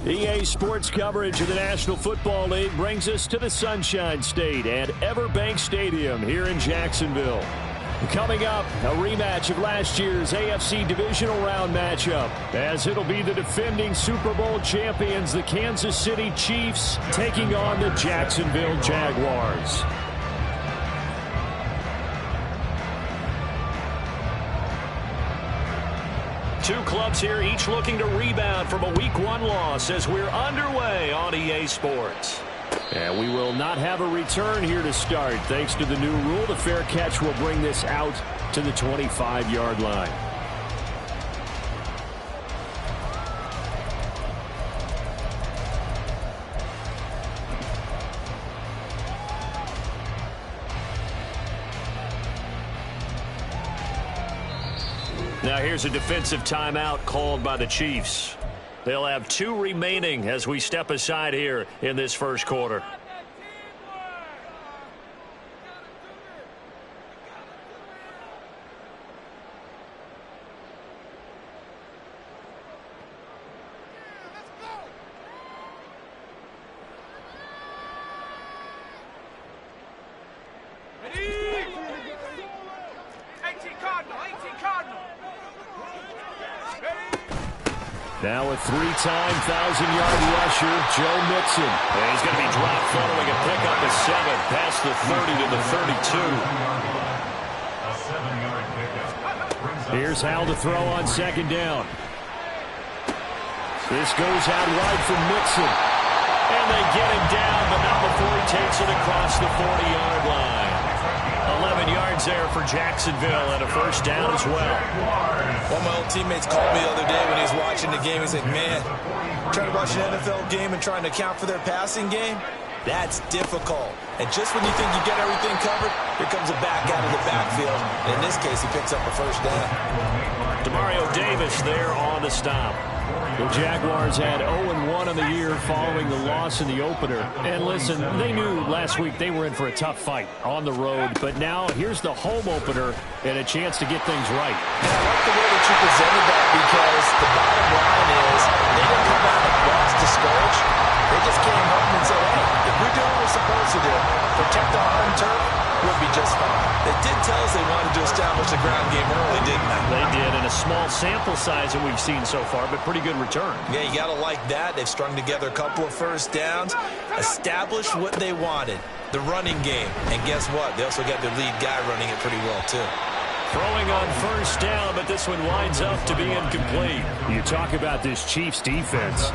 EA Sports coverage of the National Football League brings us to the Sunshine State at Everbank Stadium here in Jacksonville. Coming up, a rematch of last year's AFC Divisional Round matchup, as it'll be the defending Super Bowl champions, the Kansas City Chiefs, taking on the Jacksonville Jaguars. Two clubs here, each looking to rebound from a Week 1 loss as we're underway on EA Sports. And we will not have a return here to start. Thanks to the new rule, the fair catch will bring this out to the 25-yard line. Now here's a defensive timeout called by the Chiefs. They'll have 2 remaining as we step aside here in this first quarter. Now a 3-time 1,000-yard rusher, Joe Mixon. And he's going to be dropped following a pickup of 7 past the 30 to the 32. Here's Howell to throw on second down. This goes out wide for Mixon. And they get him down, but not before he takes it across the 40-yard line. 11 yards there for Jacksonville and a first down as well. One of my old teammates called me the other day when he was watching the game. He's like, man, trying to watch an NFL game and trying to account for their passing game, that's difficult. And just when you think you get everything covered, here comes a back out of the backfield. And in this case, he picks up a first down. Demario Davis there on the stop. The Jaguars had 0-1 on the year following the loss in the opener. And listen, they knew last week they were in for a tough fight on the road. But now here's the home opener and a chance to get things right. And I like the way that you presented that, because the bottom line is they didn't come out and lost discouraged. They just came home and said, hey, if we're doing what we're supposed to do, protect the home turf, we'll be just fine. They did tell us they wanted to establish the ground game early, didn't they? They did, in a small sample size that we've seen so far, but pretty good return. Yeah, you got to like that. They've strung together a couple of first downs, established what they wanted, the running game. And guess what? They also got their lead guy running it pretty well, too. Throwing on first down, but this one winds up to be incomplete. You talk about this Chiefs defense.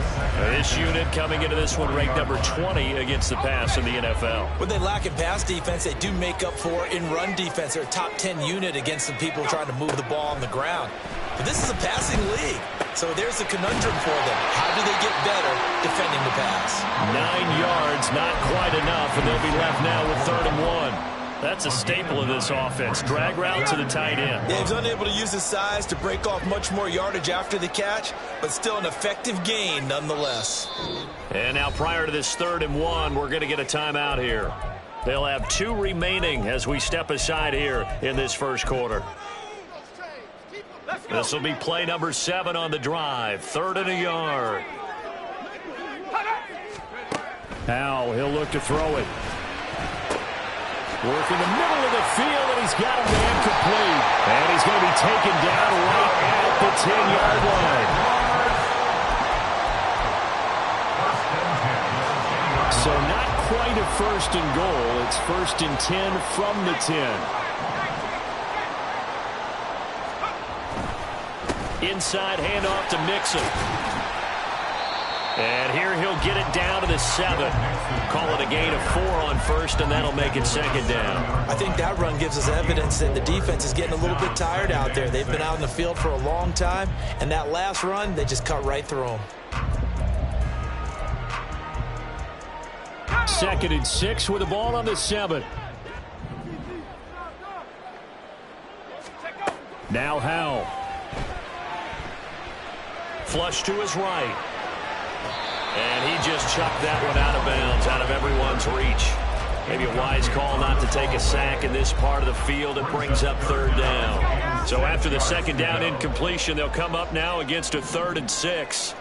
This unit coming into this one ranked number 20 against the pass in the NFL. When they lack in pass defense, they do make up for in run defense. They're a top 10 unit against some people trying to move the ball on the ground. But this is a passing league, so there's a conundrum for them. How do they get better defending the pass? 9 yards, not quite enough, and they'll be left now with 3rd and 1. That's a staple of this offense. Drag route to the tight end. Yeah, he's unable to use his size to break off much more yardage after the catch, but still an effective gain nonetheless. And now prior to this 3rd and 1, we're going to get a timeout here. They'll have 2 remaining as we step aside here in this first quarter. This will be play number 7 on the drive. 3rd and a yard. Now he'll look to throw it. Work in the middle of the field, and he's got a man complete. And he's going to be taken down right at the 10-yard line. So not quite a 1st and goal. It's 1st and 10 from the 10. Inside handoff to Mixon. And here he'll get it down to the 7. Call it a gain of 4 on first, and that'll make it 2nd down. I think that run gives us evidence that the defense is getting a little bit tired out there. They've been out in the field for a long time, and that last run, they just cut right through them. 2nd and 6 with the ball on the 7. Now Howell. Flush to his right. And he just chucked that one out of bounds, out of everyone's reach. Maybe a wise call not to take a sack in this part of the field. It brings up 3rd down. So after the 2nd down incompletion, they'll come up now against a 3rd and 6.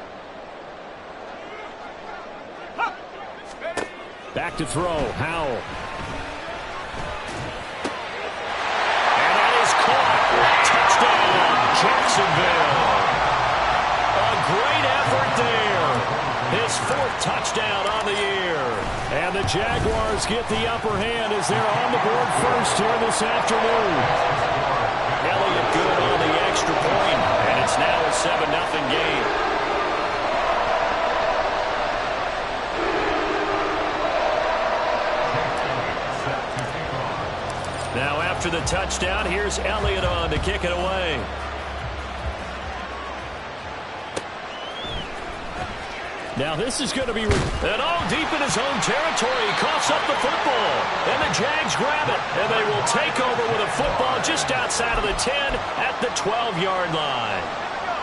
Back to throw, Howell. And that is caught. Touchdown, Jacksonville. A great effort there. His 4th touchdown on the year. And the Jaguars get the upper hand as they're on the board first here this afternoon. Elliott good on the extra point, and it's now a 7-0 game. Now after the touchdown, here's Elliott on to kick it away. Now this is going to be deep in his own territory. He coughs up the football. And the Jags grab it. And they will take over with a football just outside of the 10 at the 12-yard line.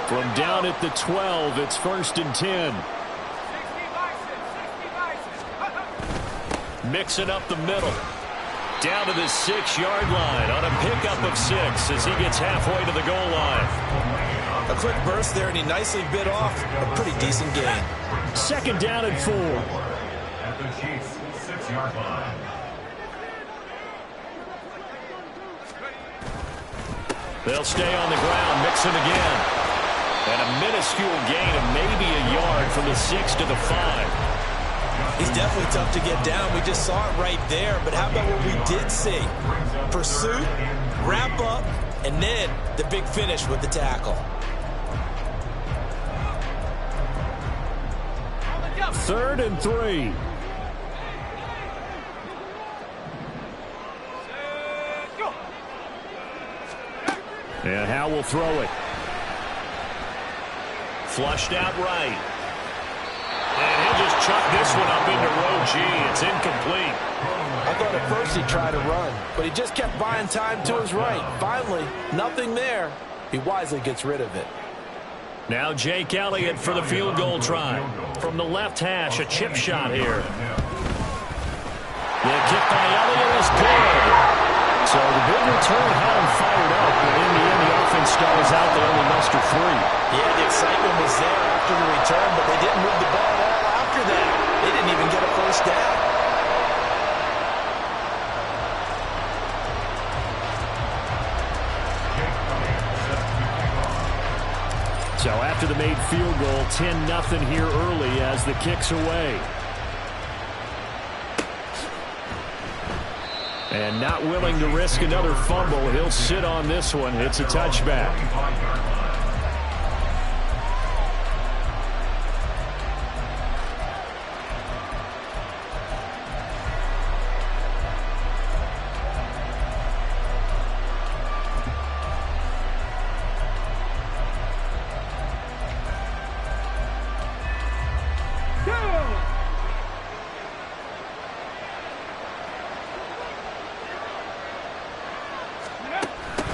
From down at the 12, it's 1st and 10. Mixing up the middle. Down to the 6-yard line on a pickup of 6 as he gets halfway to the goal line. A quick burst there, and he nicely bit off a pretty decent gain. 2nd down and 4. At the Chiefs' 6-yard line. They'll stay on the ground, mixing again. And a minuscule gain of maybe a yard from the 6 to the 5. He's definitely tough to get down. We just saw it right there. But how about what we did see? Pursuit, wrap up, and then the big finish with the tackle. 3rd and 3. And Howell will throw it. Flushed out right. And he'll just chuck this one up into row G. It's incomplete. I thought at first he'd try to run, but he just kept buying time to his right. Finally, nothing there. He wisely gets rid of it. Now Jake Elliott for the field goal try. From the left hash, a chip shot here. The kick by Elliott is good. So the big return had him fired up, but in the end the offense stalls out. They only muster 3. Yeah, the excitement was there after the return, but they didn't move the ball at all after that. They didn't even get a 1st down. So after the made field goal, 10-0 here early as the kick's away. And not willing to risk another fumble, he'll sit on this one. It's a touchback.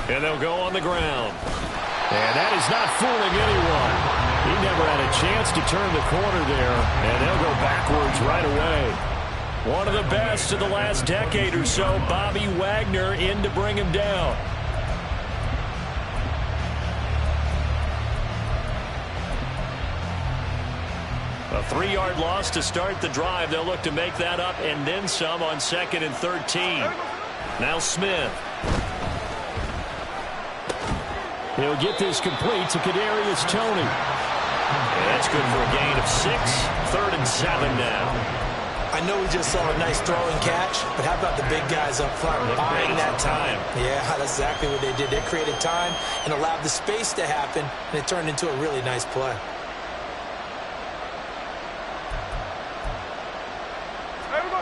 And they'll go on the ground. And that is not fooling anyone. He never had a chance to turn the corner there. And they'll go backwards right away. One of the best of the last decade or so, Bobby Wagner in to bring him down. A 3-yard loss to start the drive. They'll look to make that up and then some on 2nd and 13. Now Smith. He'll get this complete to Kadarius Toney. And that's good for a gain of 6. 3rd and 7 now. I know we just saw a nice throwing catch, but how about the big guys up front buying that time? Yeah, that's exactly what they did. They created time and allowed the space to happen, and it turned into a really nice play.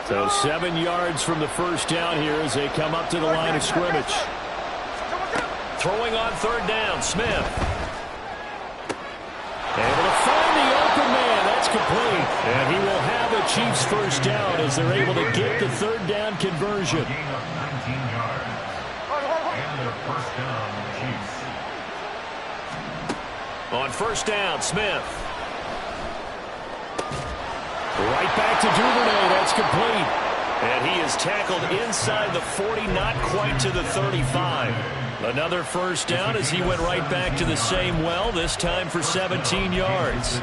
So 7 yards from the 1st down here as they come up to the line of scrimmage. Throwing on 3rd down, Smith. Able to find the open man. That's complete. And he will have a Chiefs 1st down as they're able to get the 3rd down conversion. Gain of 19 yards. And their 1st down, Chiefs. On 1st down, Smith. Right back to Duvernay. That's complete. And he is tackled inside the 40, not quite to the 35. Another 1st down as he went right back to the same well, this time for 17 yards.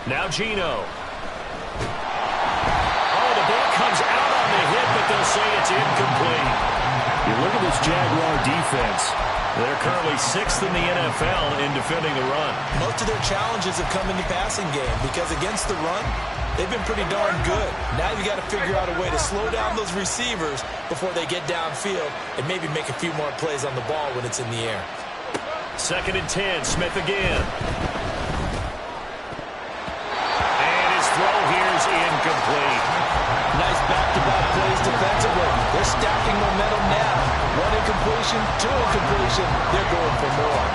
Now Gino. Oh, the ball comes out on the hit, but they'll say it's incomplete. You look at this Jaguar defense. They're currently 6th in the NFL in defending the run. Most of their challenges have come in the passing game because against the run, they've been pretty darn good. Now you got to figure out a way to slow down those receivers before they get downfield and maybe make a few more plays on the ball when it's in the air. 2nd and 10, Smith again. And his throw here is incomplete. Nice back-to-back plays defensively. They're stacking momentum now. 1 incompletion, 2 incompletion. They're going for more.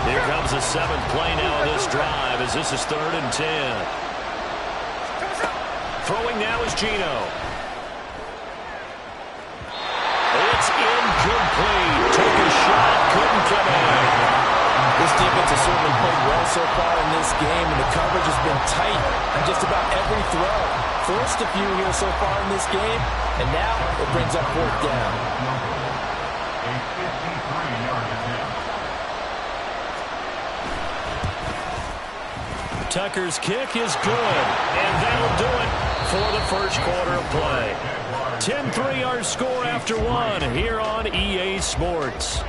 Here comes the 7th play now of this drive as this is 3rd and 10. Throwing now is Gino. It's incomplete. Took a shot, couldn't come in. This defense has certainly played well so far in this game, and the coverage has been tight on just about every throw. Forced a few here so far in this game, and now it brings up 4th down. A 53-yard attempt. Tucker's kick is good, and that'll do it for the first quarter of play. 10-3 our score after 1 here on EA Sports.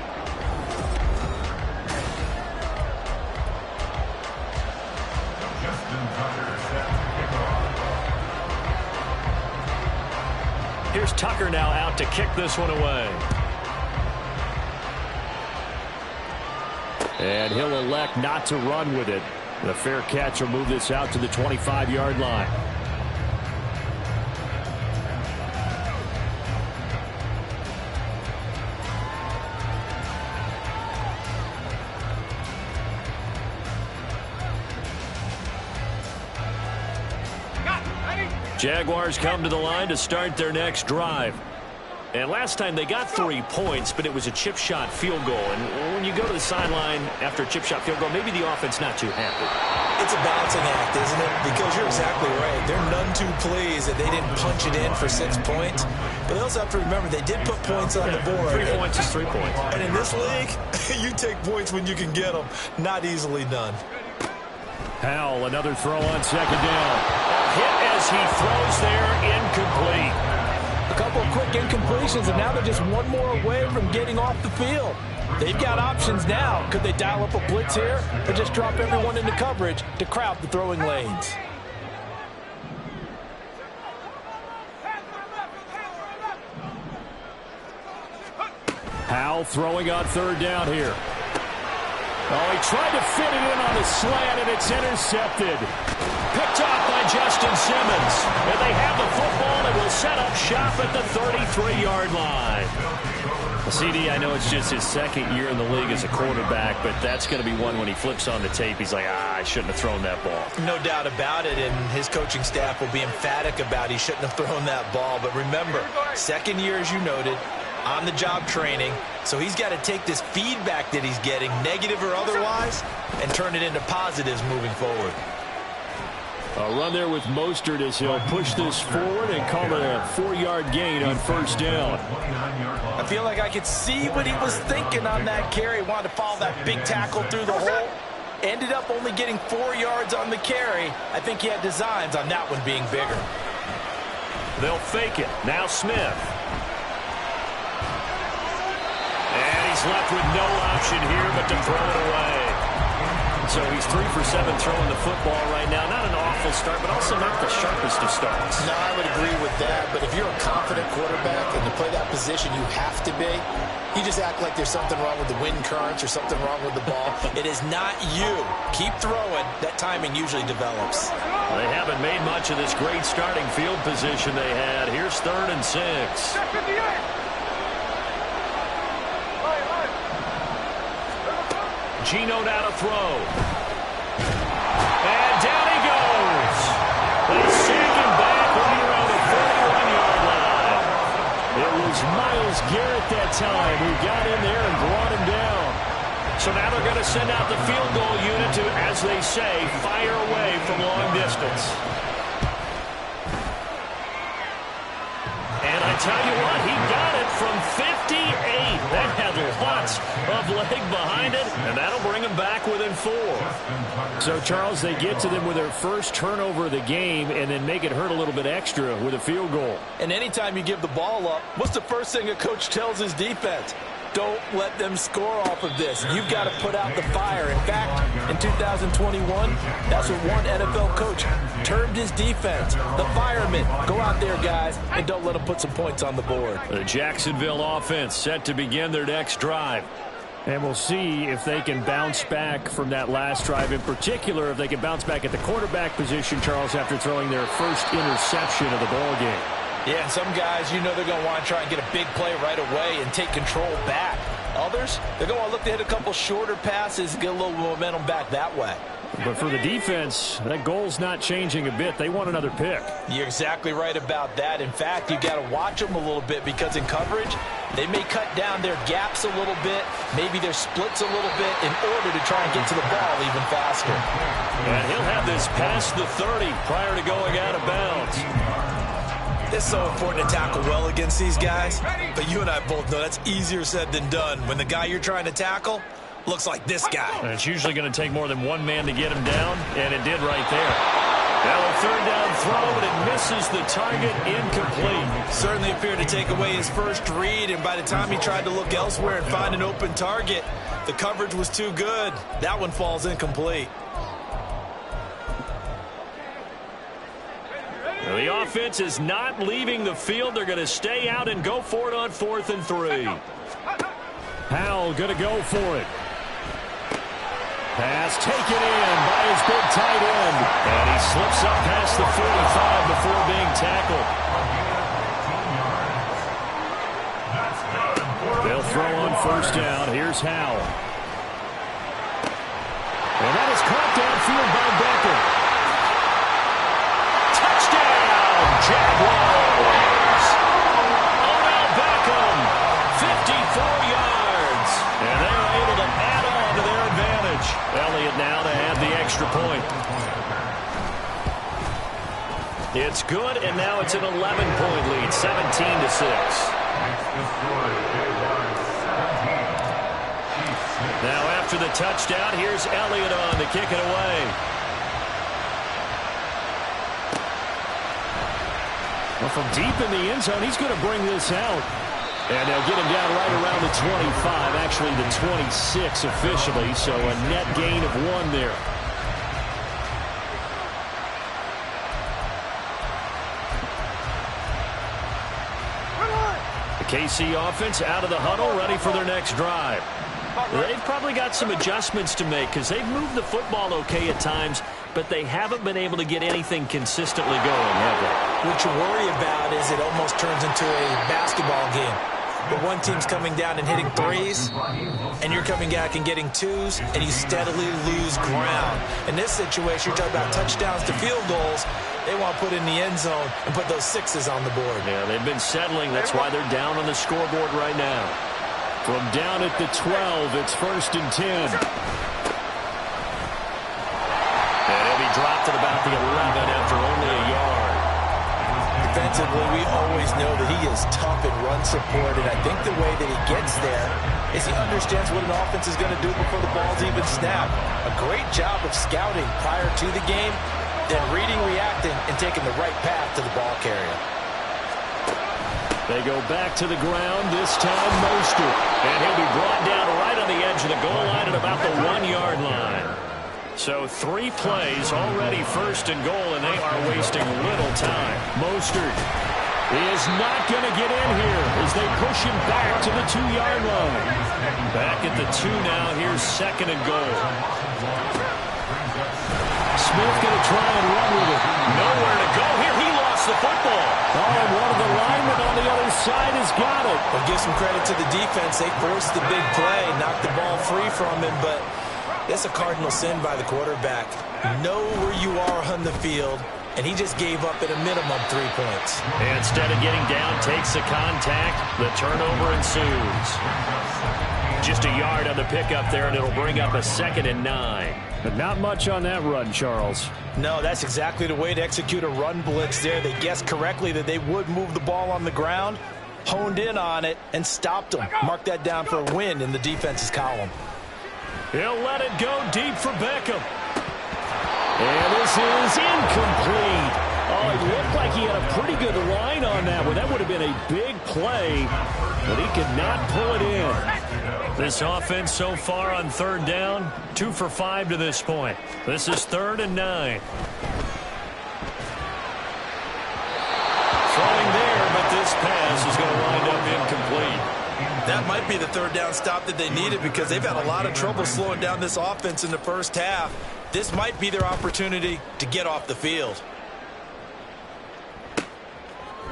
Here's Tucker now out to kick this one away. And he'll elect not to run with it. The fair catch will move this out to the 25-yard line. Jaguars come to the line to start their next drive. And last time they got 3 points, but it was a chip shot field goal. And when you go to the sideline after a chip shot field goal, maybe the offense not too happy. It's a balancing act, isn't it? Because you're exactly right. They're none too pleased that they didn't punch it in for 6 points. But they also have to remember they did put points on the board. 3 points is 3 points. And in this league, you take points when you can get them. Not easily done. Howell, another throw on 2nd down. Hit as he throws there, incomplete. A couple of quick incompletions, and now they're just one more away from getting off the field. They've got options now. Could they dial up a blitz here or just drop everyone into coverage to crowd the throwing lanes? Howell throwing on 3rd down here. Oh, he tried to fit it in on a slant, and it's intercepted. Picked off by Justin Simmons. And they have the football and will set up shop at the 33-yard line. CD, I know it's just his 2nd year in the league as a quarterback, but that's going to be one when he flips on the tape. He's like, I shouldn't have thrown that ball. No doubt about it, and his coaching staff will be emphatic about he shouldn't have thrown that ball. But remember, 2nd year, as you noted, on-the-job training, so he's got to take this feedback that he's getting, negative or otherwise, and turn it into positives moving forward. A run there with Mostert as he'll push this forward and call it a 4-yard gain on 1st down. I feel like I could see what he was thinking on that carry. Wanted to follow that big tackle through the hole. Ended up only getting 4 yards on the carry. I think he had designs on that one being bigger. They'll fake it. Now Smith. And he's left with no option here but to throw it away. So he's 3 for 7 throwing the football right now. Not an awful start, but also not the sharpest of starts. No, I would agree with that. But if you're a confident quarterback and to play that position, you have to be. You just act like there's something wrong with the wind currents or something wrong with the ball. It is not you. Keep throwing. That timing usually develops. They haven't made much of this great starting field position they had. Here's 3rd and 6. Gino now to throw. And down he goes. They sack him back right around the 41-yard line. It was Myles Garrett that time who got in there and brought him down. So now they're going to send out the field goal unit to, as they say, fire away from long distance. And I tell you what, he got it from 58. That had lots leg behind it, and that'll bring them back within 4. So, Charles, they get to them with their first turnover of the game and then make it hurt a little bit extra with a field goal. And anytime you give the ball up, what's the first thing a coach tells his defense? Don't let them score off of this. You've got to put out the fire. In fact, in 2021, that's what one NFL coach termed his defense. The firemen. Go out there, guys, and don't let them put some points on the board. The Jacksonville offense set to begin their next drive. And we'll see if they can bounce back from that last drive. In particular, if they can bounce back at the quarterback position, Charles, after throwing their first interception of the ball game. Yeah, and some guys, you know they're going to want to try and get a big play right away and take control back. Others, they're going to look to hit a couple shorter passes and get a little momentum back that way. But for the defense, that goal's not changing a bit. They want another pick. You're exactly right about that. In fact, you got to watch them a little bit because in coverage, they may cut down their gaps a little bit, maybe their splits a little bit in order to try and get to the ball even faster. And he'll have this past the 30 prior to going out of bounds. It's so important to tackle well against these guys, but you and I both know that's easier said than done when the guy you're trying to tackle looks like this guy. And it's usually going to take more than one man to get him down, and it did right there. Now a third down throw, but it misses the target, incomplete. Certainly appeared to take away his first read, and by the time he tried to look elsewhere and find an open target, the coverage was too good. That one falls incomplete. The offense is not leaving the field. They're going to stay out and go for it on 4th and 3. Powell going to go for it. Pass taken in by his big tight end. And he slips up past the 45 before being tackled. They'll throw on 1st down. Here's Howell. And that is caught downfield by Becker. Jaguars. Odell Beckham, 54 yards. And they're able to add on to their advantage. Elliott now to add the extra point. It's good, and now it's an 11-point lead, 17-6. Now after the touchdown, here's Elliott on to kick it away. Well, from deep in the end zone, he's going to bring this out. And they'll get him down right around the 25, actually the 26 officially, so a net gain of 1 there. The KC offense out of the huddle, ready for their next drive. They've probably got some adjustments to make because they've moved the football okay at times, but they haven't been able to get anything consistently going, have they? What you worry about is it almost turns into a basketball game. The one team's coming down and hitting threes, and you're coming back and getting twos, and you steadily lose ground. In this situation, you're talking about touchdowns to field goals. They want to put in the end zone and put those sixes on the board. Yeah, they've been settling. That's why they're down on the scoreboard right now. From down at the 12, it's 1st and 10. And he'll be dropped at about the 11 after only a yard. Defensively, we always know that he is tough in run support, and I think the way that he gets there is he understands what an offense is going to do before the ball's even snapped. A great job of scouting prior to the game, then reading, reacting, and taking the right path to the ball carrier. They go back to the ground, this time Mostert. And he'll be brought down right on the edge of the goal line at about the 1-yard line. So 3 plays already 1st and goal, and they are wasting little time. Mostert is not going to get in here as they push him back to the 2-yard line. Back at the 2 now, here's 2nd and goal. Smith going to try and run with it. Nowhere to go here. He lost the football. Oh, and one of the linemen on the other side has got it. Well, give some credit to the defense. They forced the big play, knocked the ball free from him, but that's a cardinal sin by the quarterback. Know where you are on the field, and he just gave up at a minimum 3 points. And instead of getting down, takes the contact. The turnover ensues. Just a yard on the pickup there, and it'll bring up a 2nd and 9. But not much on that run, Charles. No, that's exactly the way to execute a run blitz there. They guessed correctly that they would move the ball on the ground. honed in on it and stopped them. Mark that down for a win in the defense's column. He'll let it go deep for Beckham. And this is incomplete. Oh, it looked like he had a pretty good line on that one. That would have been a big play, but he could not pull it in. This offense so far on third down, 2 for 5 to this point. This is 3rd and 9. Throwing there, but this pass is going to wind up incomplete. That might be the third down stop that they needed because they've had a lot of trouble slowing down this offense in the first half. This might be their opportunity to get off the field.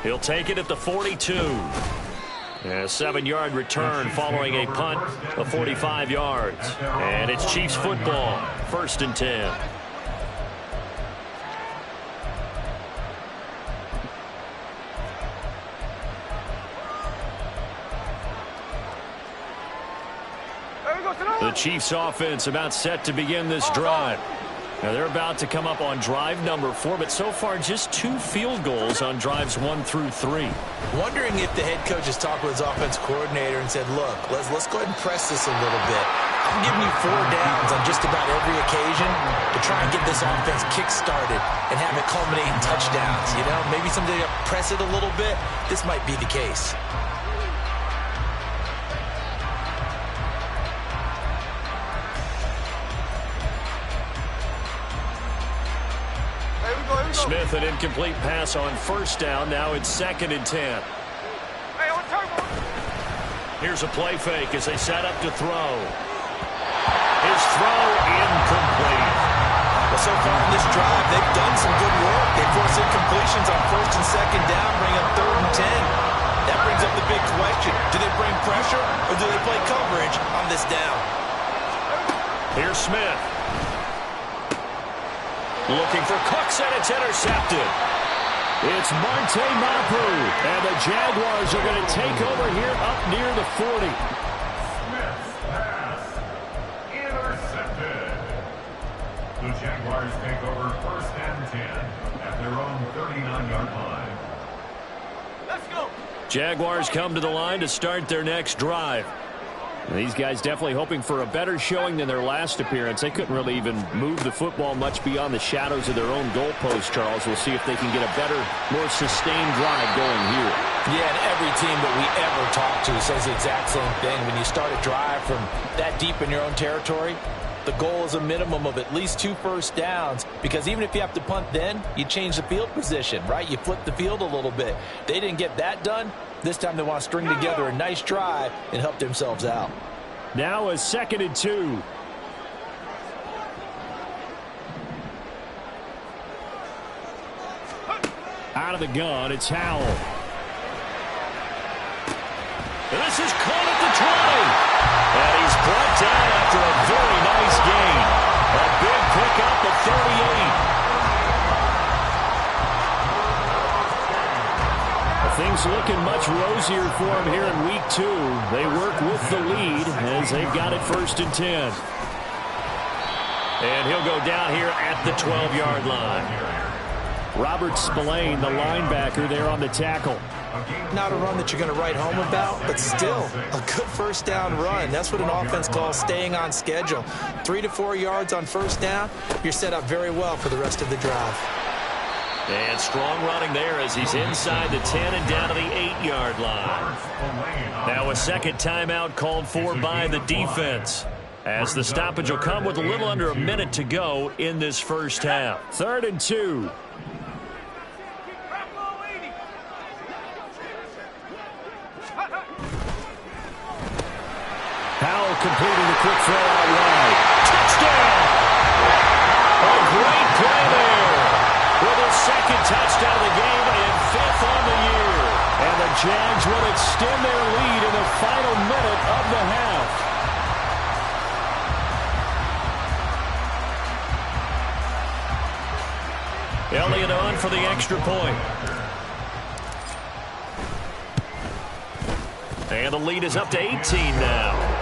He'll take it at the 42. A 7-yard return following a punt of 45 yards. And it's Chiefs football, 1st and 10. The Chiefs offense about set to begin this drive. Now they're about to come up on drive number 4, but so far just 2 field goals on drives 1 through 3. Wondering if the head coach has talked with his offense coordinator and said, look, let's go ahead and press this a little bit. I'm giving you 4 downs on just about every occasion to try and get this offense kick-started and have it culminate in touchdowns. You know, maybe someday to press it a little bit. This might be the case. Smith, an incomplete pass on 1st down. Now it's 2nd and 10. Here's a play fake as they set up to throw. His throw incomplete. Well, so far in this drive, they've done some good work. They force incompletions on 1st and 2nd down, bring up 3rd and 10. That brings up the big question. Do they bring pressure or do they play coverage on this down? Here's Smith. Looking for Cooks, and it's intercepted. It's Marte Mapu, and the Jaguars are going to take over here up near the 40. Smith's pass intercepted. The Jaguars take over 1st and 10 at their own 39-yard line. Let's go. Jaguars come to the line to start their next drive. These guys definitely hoping for a better showing than their last appearance. They couldn't really even move the football much beyond the shadows of their own goalpost, Charles. We'll see if they can get a better, more sustained drive going here. Yeah, and every team that we ever talk to says the exact same thing. When you start a drive from that deep in your own territory, the goal is a minimum of at least 2 first downs, because even if you have to punt then, you change the field position, right? You flip the field a little bit. They didn't get that done. This time they want to string together a nice drive and help themselves out. Now a 2nd and 2. Out of the gun, it's Howell. And this is caught at the 20. And he's brought down after a very nice gain. A big pickup at 38. Things looking much rosier for him here in week 2. They work with the lead as they've got it 1st and 10. And he'll go down here at the 12-yard line. Robert Spillane, the linebacker, there on the tackle. Not a run that you're going to write home about, but still a good 1st down run. That's what an offense calls staying on schedule. 3 to 4 yards on 1st down. You're set up very well for the rest of the drive. And strong running there as he's inside the 10 and down to the 8-yard line. Now a 2nd timeout called for by the defense, as the stoppage will come with a little under a minute to go in this first half. 3rd and 2. Howell completing the quick throw out wide. Touchdown! A great play there. With his 2nd touchdown of the game and 5th on the year. And the Jags will extend their lead in the final minute of the half. Elliott on for the extra point. And the lead is up to 18 now.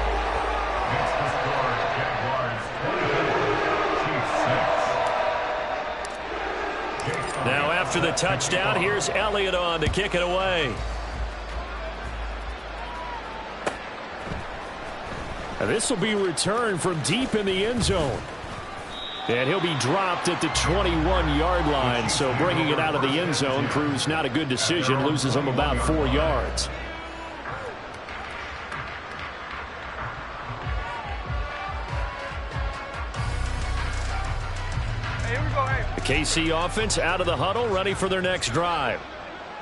Now after the touchdown, here's Elliott on to kick it away. This will be returned from deep in the end zone. And he'll be dropped at the 21-yard line. So bringing it out of the end zone proves not a good decision. Loses him about 4 yards. The KC offense out of the huddle, ready for their next drive.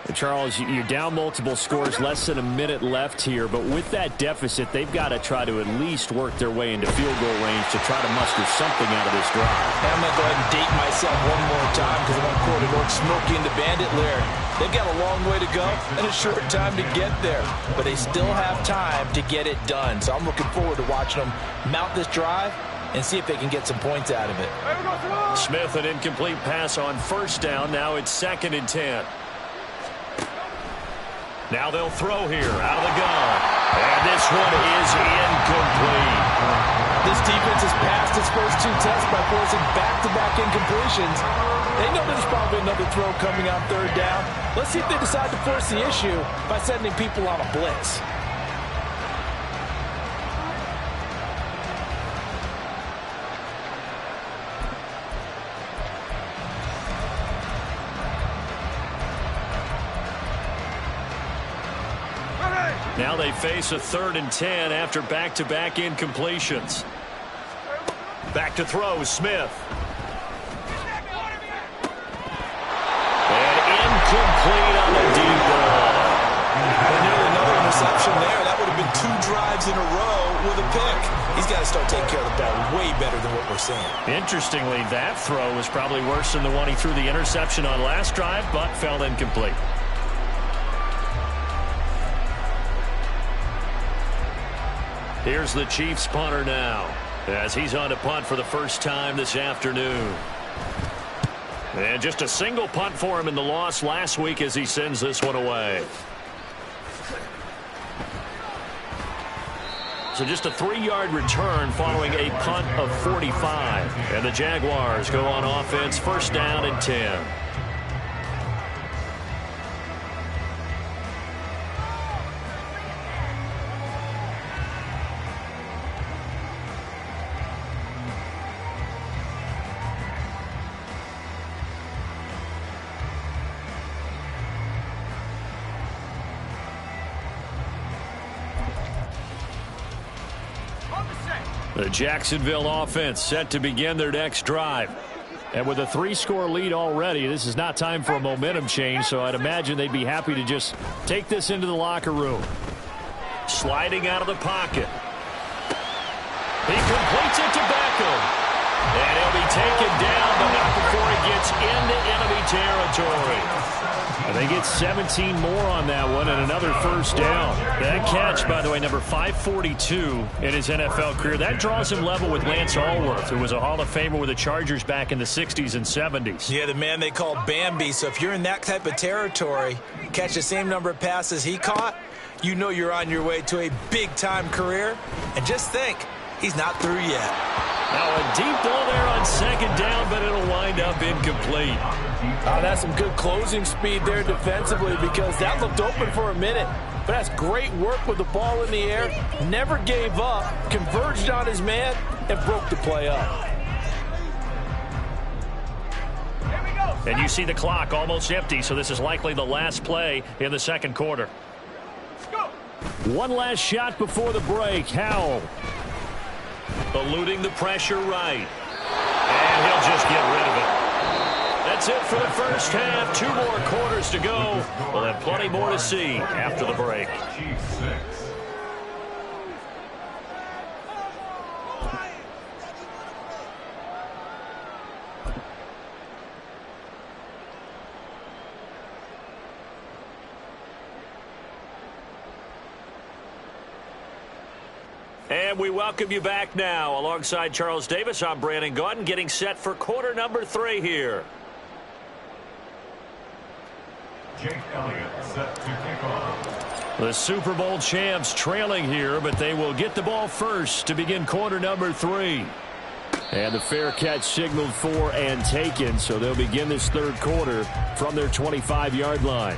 And Charles, you're down multiple scores, less than a minute left here. But with that deficit, they've got to try to at least work their way into field goal range to try to muster something out of this drive. I'm going to go ahead and date myself one more time because I'm on court at North Smoky into Bandit Lair. They've got a long way to go and a short time to get there. But they still have time to get it done. So I'm looking forward to watching them mount this drive and see if they can get some points out of it. Smith, an incomplete pass on first down. Now it's 2nd and 10. Now they'll throw here out of the gun. And this one is incomplete. This defense has passed its first 2 tests by forcing back-to-back incompletions. They know there's probably another throw coming on 3rd down. Let's see if they decide to force the issue by sending people on a blitz. Now they face a 3rd and 10 after back-to-back incompletions. Back to throw, Smith. And incomplete on the deep ball. And nearly another interception there. That would have been 2 drives in a row with a pick. He's got to start taking care of the ball way better than what we're seeing. Interestingly, that throw was probably worse than the one he threw the interception on last drive, but fell incomplete. Here's the Chiefs punter now, as he's on to punt for the first time this afternoon. And just a single punt for him in the loss last week as he sends this one away. So just a 3-yard return following a punt of 45. And the Jaguars go on offense, 1st down and 10. The Jacksonville offense set to begin their next drive. And with a 3-score lead already, this is not time for a momentum change, so I'd imagine they'd be happy to just take this into the locker room. Sliding out of the pocket. He completes it to Beckham. And he'll be taken down, but not before he gets into enemy territory. And they get 17 more on that one and another 1st down. That catch, by the way, number 542 in his NFL career. That draws him level with Lance Allworth, who was a Hall of Famer with the Chargers back in the 60s and 70s. Yeah, the man they call Bambi. So if you're in that type of territory, catch the same number of passes he caught, you know you're on your way to a big-time career. And just think, he's not through yet. Now a deep ball there on 2nd down, but it'll wind up incomplete. That's some good closing speed there defensively because that looked open for a minute. But that's great work with the ball in the air. Never gave up, converged on his man, and broke the play up. And you see the clock almost empty, so this is likely the last play in the 2nd quarter. One last shot before the break. Howell. Eluding the pressure right. And he'll just get rid of it. That's it for the first half. 2 more quarters to go. We'll have plenty more to see after the break. And we welcome you back now. Alongside Charles Davis, I'm Brandon Gaudin, getting set for quarter number 3 here. Jake Elliott set to kick off. The Super Bowl champs trailing here, but they will get the ball first to begin quarter number 3. And the fair catch signaled for and taken, so they'll begin this 3rd quarter from their 25-yard line.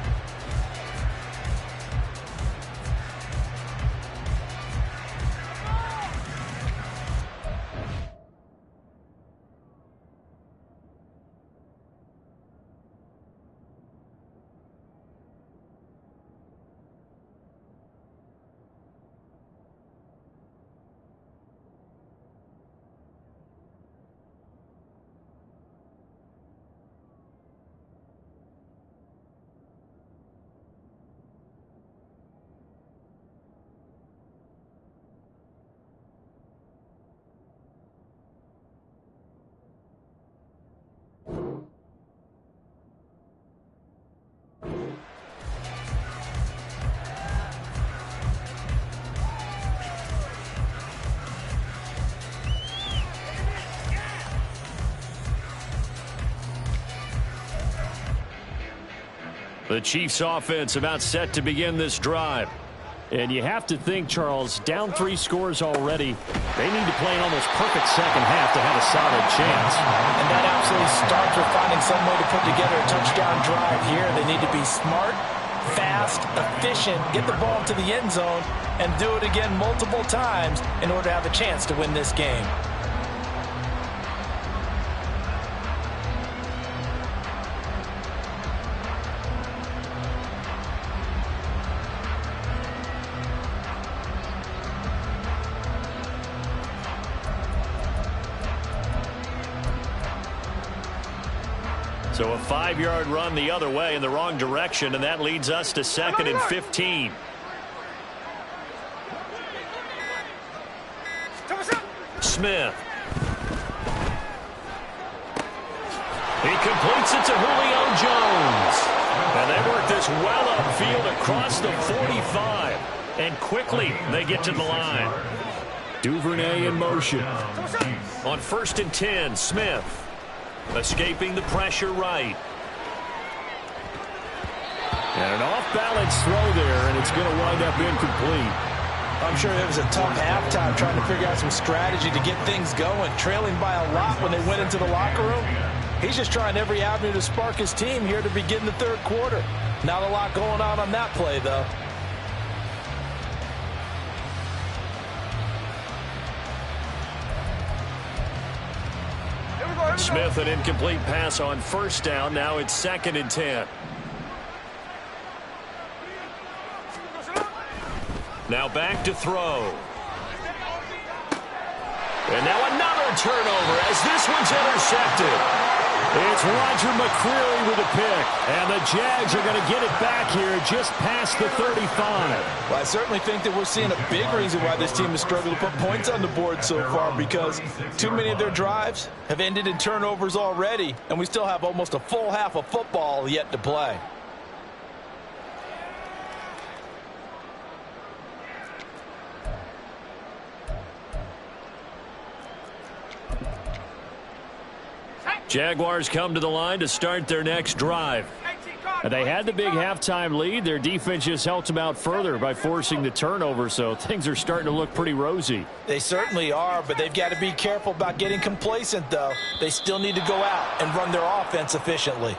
The Chiefs offense about set to begin this drive. And you have to think, Charles, down 3 scores already. They need to play an almost perfect second half to have a solid chance. And that absolutely starts with finding some way to put together a touchdown drive here. They need to be smart, fast, efficient, get the ball to the end zone, and do it again multiple times in order to have a chance to win this game. So a 5-yard run the other way in the wrong direction, and that leads us to 2nd and 15. Smith. He completes it to Julio Jones. And they work this well upfield across the 45. And quickly they get to the line. Duvernay in motion. On 1st and 10, Smith. Escaping the pressure right. And an off-balance throw there, and it's going to wind up incomplete. I'm sure it was a tough halftime trying to figure out some strategy to get things going. Trailing by a lot when they went into the locker room. He's just trying every avenue to spark his team here to begin the 3rd quarter. Not a lot going on that play, though. Smith, an incomplete pass on 1st down. Now it's 2nd and 10. Now back to throw. And now another turnover as this one's intercepted. It's Roger McCreary with a pick. And the Jags are going to get it back here just past the 35. Well, I certainly think that we're seeing a big reason why this team has struggled to put points on the board so far, because too many of their drives have ended in turnovers already, and we still have almost a full half of football yet to play. Jaguars come to the line to start their next drive. And they had the big halftime lead. Their defense just helped them out further by forcing the turnover, so things are starting to look pretty rosy. They certainly are, but they've got to be careful about getting complacent, though. They still need to go out and run their offense efficiently.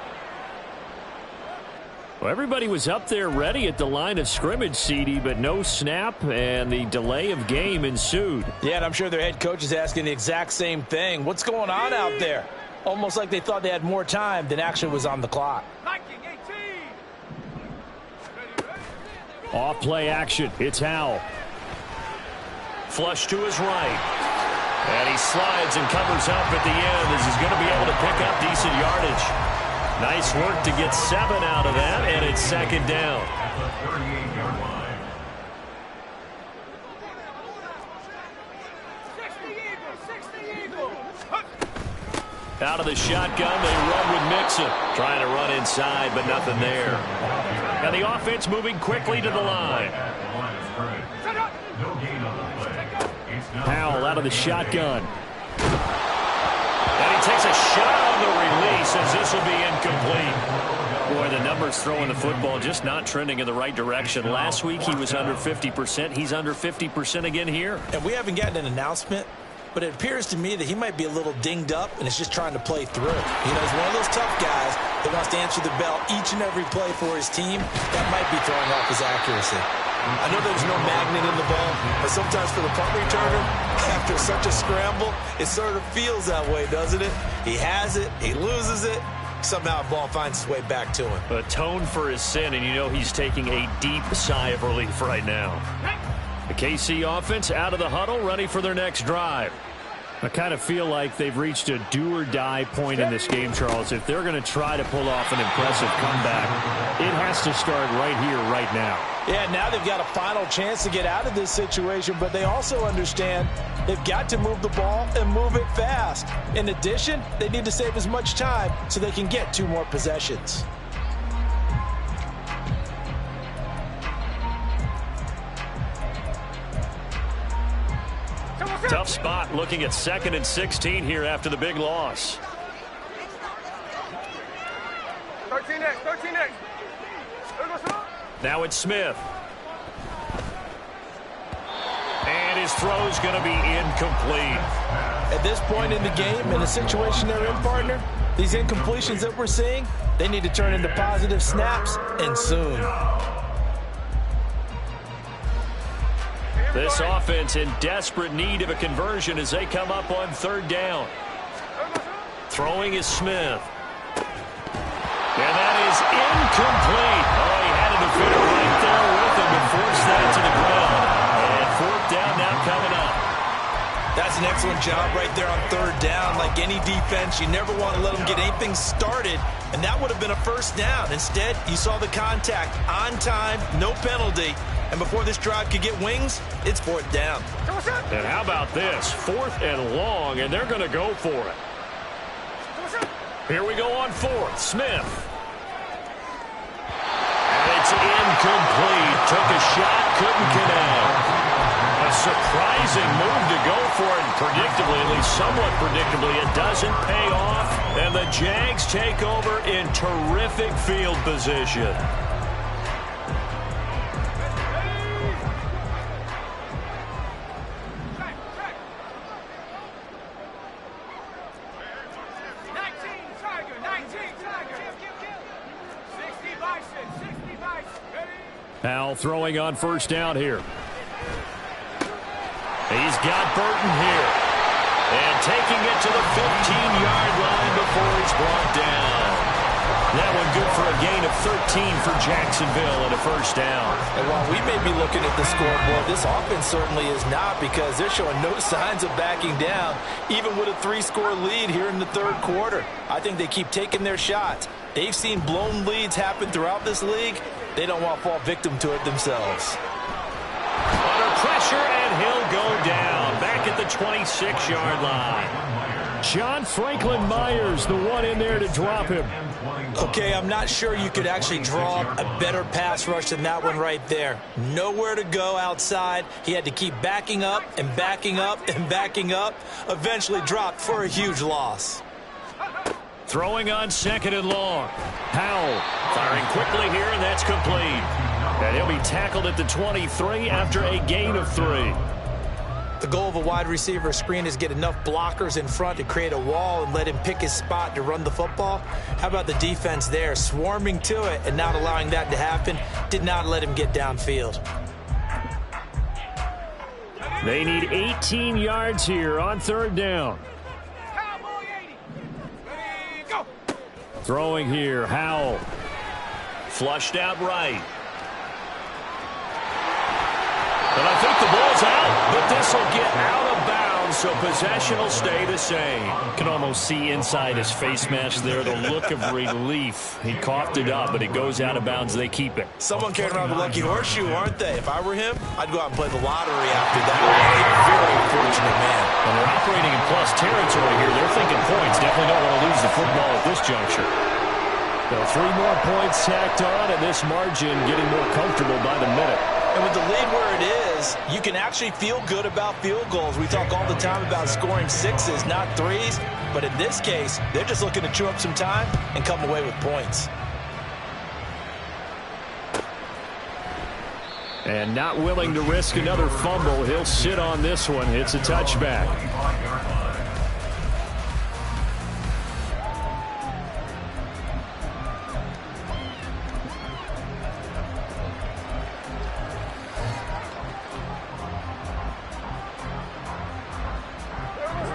Well, everybody was up there ready at the line of scrimmage, CD, but no snap, and the delay of game ensued. Yeah, and I'm sure their head coach is asking the exact same thing. What's going on out there? Almost like they thought they had more time than actually was on the clock. Off play action. It's Howell. Flush to his right. And he slides and covers up at the end as he's going to be able to pick up decent yardage. Nice work to get 7 out of that, and it's 2nd down. Out of the shotgun, they run with Mixon. Trying to run inside, but nothing there. And the offense moving quickly to the line. Howell out of the shotgun. And he takes a shot on the release as this will be incomplete. Boy, the numbers throwing the football just not trending in the right direction. Last week he was under 50%. He's under 50% again here. And we haven't gotten an announcement, but it appears to me that he might be a little dinged up and is just trying to play through. You know, he's one of those tough guys that wants to answer the bell each and every play for his team. That might be throwing off his accuracy. I know there's no magnet in the ball, but sometimes for the punt returner, after such a scramble, it sort of feels that way, doesn't it? He has it, he loses it, somehow the ball finds its way back to him. Atone for his sin, and you know he's taking a deep sigh of relief right now. The KC offense out of the huddle, ready for their next drive. I kind of feel like they've reached a do-or-die point in this game, Charles. If they're going to try to pull off an impressive comeback, it has to start right here, right now. Yeah, now they've got a final chance to get out of this situation, but they also understand they've got to move the ball and move it fast. In addition, they need to save as much time so they can get 2 more possessions. Tough spot looking at 2nd and 16 here after the big loss. 13X. Now it's Smith. And his throw's going to be incomplete. At this point in the game, in the situation they're in, partner, these incompletions that we're seeing, they need to turn into positive snaps, and soon. This offense in desperate need of a conversion as they come up on third down. Throwing is Smith. And that is incomplete. Oh, he had a defender right there with him and forced that to the ground. And fourth down now coming up. That's an excellent job right there on third down. Like any defense, you never want to let them get anything started, and that would have been a first down. Instead, you saw the contact on time, no penalty, and before this drive could get wings, it's fourth down. And how about this? Fourth and long, and they're going to go for it. Here we go on fourth. Smith. And it's incomplete. Took a shot, couldn't connect. A surprising move to go for it. Predictably, at least somewhat predictably, it doesn't pay off. And the Jags take over in terrific field position. Powell throwing on first down here. He's got Burton here. And taking it to the 15-yard line before he's brought down. That one good for a gain of 13 for Jacksonville and a first down. And while we may be looking at the scoreboard, this offense certainly is not, because they're showing no signs of backing down, even with a 3-score lead here in the third quarter. I think they keep taking their shots. They've seen blown leads happen throughout this league. They don't want to fall victim to it themselves. Under pressure, and he'll go down. Back at the 26-yard line. John Franklin Myers, the one in there to drop him. Okay, I'm not sure you could actually draw a better pass rush than that one right there. Nowhere to go outside. He had to keep backing up and backing up and backing up. Eventually dropped for a huge loss. Throwing on second and long. Powell firing quickly here, and that's complete. And he'll be tackled at the 23 after a gain of 3. The goal of a wide receiver screen is get enough blockers in front to create a wall and let him pick his spot to run the football. How about the defense there, swarming to it and not allowing that to happen? Did not let him get downfield. They need 18 yards here on third down. Throwing here, Howell. Flushed out right. But I think the ball's out, but this will get out of bounds, so possession will stay the same. Can almost see inside his face mask there, the look of relief. He coughed it up, but it goes out of bounds. They keep it. Someone carrying around the lucky horseshoe, aren't they? If I were him, I'd go out and play the lottery after that. A very fortunate man. And they're operating in plus territory here. They're thinking points. Definitely don't want to lose the football at this juncture. So 3 more points tacked on, and this margin getting more comfortable by the minute. And with the lead where it is, you can actually feel good about field goals. We talk all the time about scoring 6s, not 3s. But in this case, they're just looking to chew up some time and come away with points. And not willing to risk another fumble. He'll sit on this one. It's a touchback.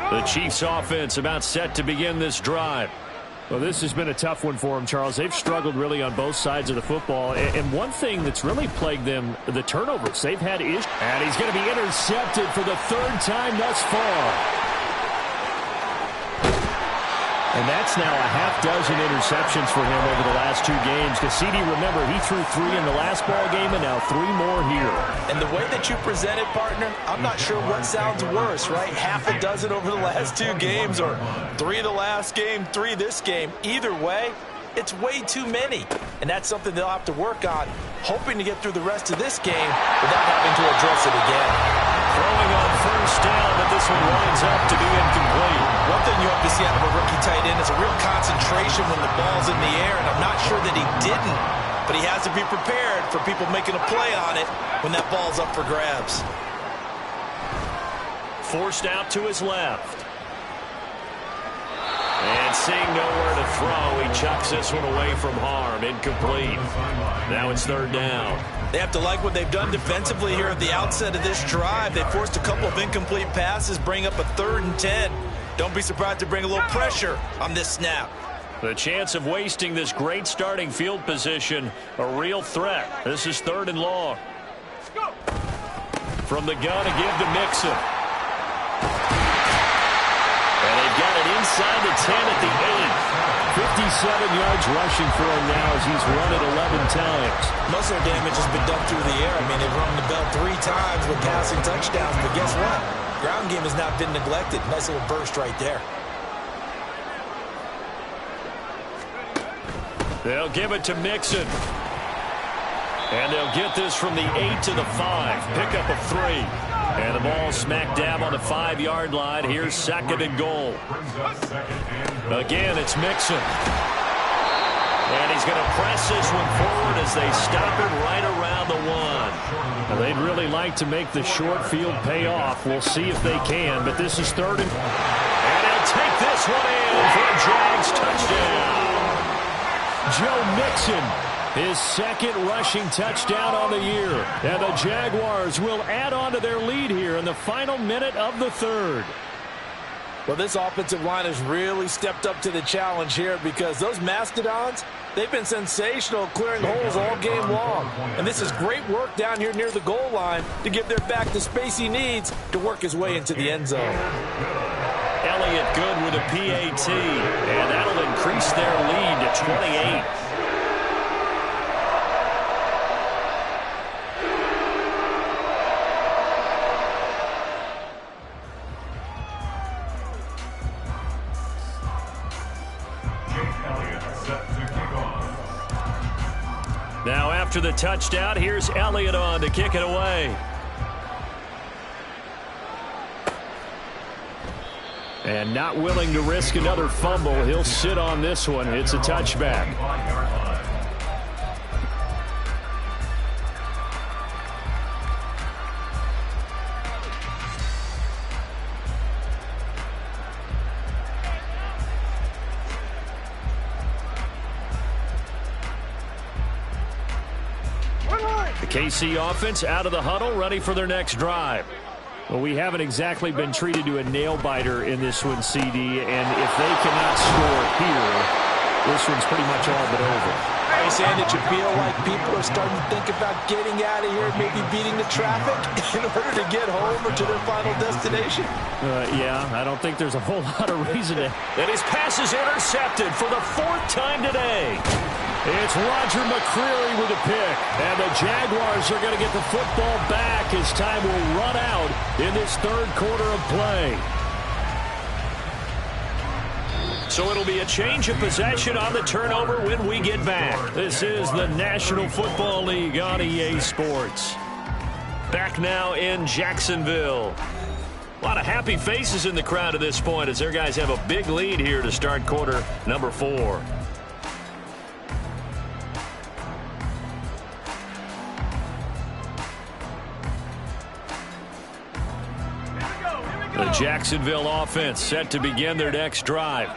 The Chiefs offense about set to begin this drive. Well, this has been a tough one for them, Charles. They've struggled really on both sides of the football. And one thing that's really plagued them, the turnovers. They've had issues. And he's going to be intercepted for the 3rd time thus far. And that's now a half-dozen interceptions for him over the last 2 games. Cassidy, remember, he threw 3 in the last ball game and now 3 more here. And the way that you present it, partner, I'm not sure what sounds worse, right? Half a dozen over the last 2 games, or 3 the last game, 3 this game. Either way, it's way too many. And that's something they'll have to work on, hoping to get through the rest of this game without having to address it again. Throwing on first down, but this one winds up to be incomplete. One thing you hope to see out of a rookie tight end is a real concentration when the ball's in the air, and I'm not sure that he didn't but he has to be prepared for people making a play on it when that ball's up for grabs. Forced out to his left. And seeing nowhere to throw, he chucks this one away from harm. Incomplete. Now it's third down. They have to like what they've done defensively here at the outset of this drive. They forced a couple of incomplete passes, bring up a 3rd and 10. Don't be surprised to bring a little pressure on this snap. The chance of wasting this great starting field position, a real threat. This is 3rd and long. From the gun, a give to Mixon. And they've got it inside the 10 at the 8. 57 yards rushing for him now as he's run it 11 times. Most of their damage has been done through the air. I mean, they've rung the bell 3 times with passing touchdowns, but guess what? Ground game has not been neglected. Nice little burst right there. They'll give it to Mixon. And they'll get this from the 8 to the 5. Pickup of 3. And the ball smack dab on the 5-yard line. Here's 2nd and goal. Again, it's Mixon. And he's going to press this one forward as they stop it right around the 1. Now, they'd really like to make the short field pay off. We'll see if they can, but this is 3rd and... And he'll take this one in for a Jags touchdown. Joe Mixon, his 2nd rushing touchdown on the year. And the Jaguars will add on to their lead here in the final minute of the 3rd. Well, this offensive line has really stepped up to the challenge here because those Mastodons, they've been sensational clearing holes all game long. And this is great work down here near the goal line to give their back the space he needs to work his way into the end zone. Elliott good with a PAT, and that'll increase their lead to 28. Now after the touchdown, here's Elliott on to kick it away. And not willing to risk another fumble, he'll sit on this one. It's a touchback. The KC offense out of the huddle, ready for their next drive. Well, we haven't exactly been treated to a nail-biter in this one, CD, and if they cannot score here, this one's pretty much all but over. Are you saying that you feel like people are starting to think about getting out of here, maybe beating the traffic in order to get home or to their final destination? Yeah, I don't think there's a whole lot of reason to. And his pass is intercepted for the 4th time today. It's Roger McCreary with a pick. And the Jaguars are going to get the football back as time will run out in this 3rd quarter of play. So it'll be a change of possession on the turnover when we get back. This is the National Football League on EA Sports. Back now in Jacksonville. A lot of happy faces in the crowd at this point as their guys have a big lead here to start quarter number 4. The Jacksonville offense set to begin their next drive.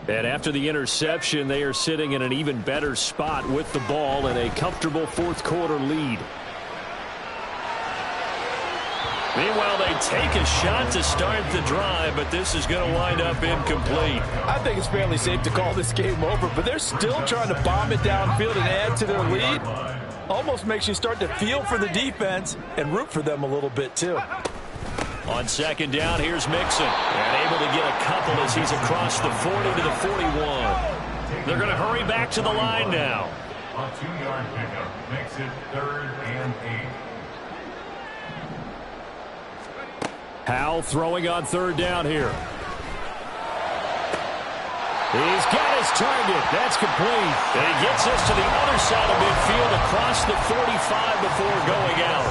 And after the interception, they are sitting in an even better spot with the ball and a comfortable 4th quarter lead. Meanwhile, they take a shot to start the drive, but this is going to wind up incomplete. I think it's fairly safe to call this game over, but they're still trying to bomb it downfield and add to their lead. Almost makes you start to feel for the defense and root for them a little bit, too. On 2nd down, here's Mixon. And able to get a couple as he's across the 40 to the 41. They're going to hurry back to the line now. A 2-yard pickup makes it 3rd and 8. Howell throwing on 3rd down here. He's got his target. That's complete. And he gets us to the other side of midfield across the 45 before going out.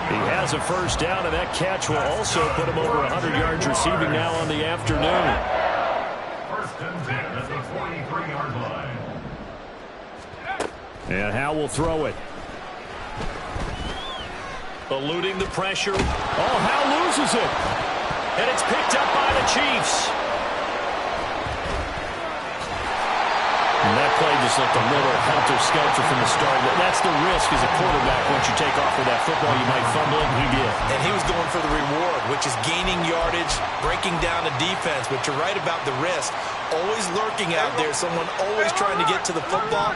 He has a 1st down, and that catch will also put him over 100 yards receiving now on the afternoon. 1st and 10 at the 43-yard line. And Howe will throw it. Eluding the pressure. Oh, Howe loses it. And it's picked up by the Chiefs. And that play just looked a little helter-skelter from the start. That's the risk as a quarterback. Once you take off with that football, you might fumble it, and he did. And he was going for the reward, which is gaining yardage, breaking down the defense. But you're right about the risk. Always lurking out there, someone always trying to get to the football.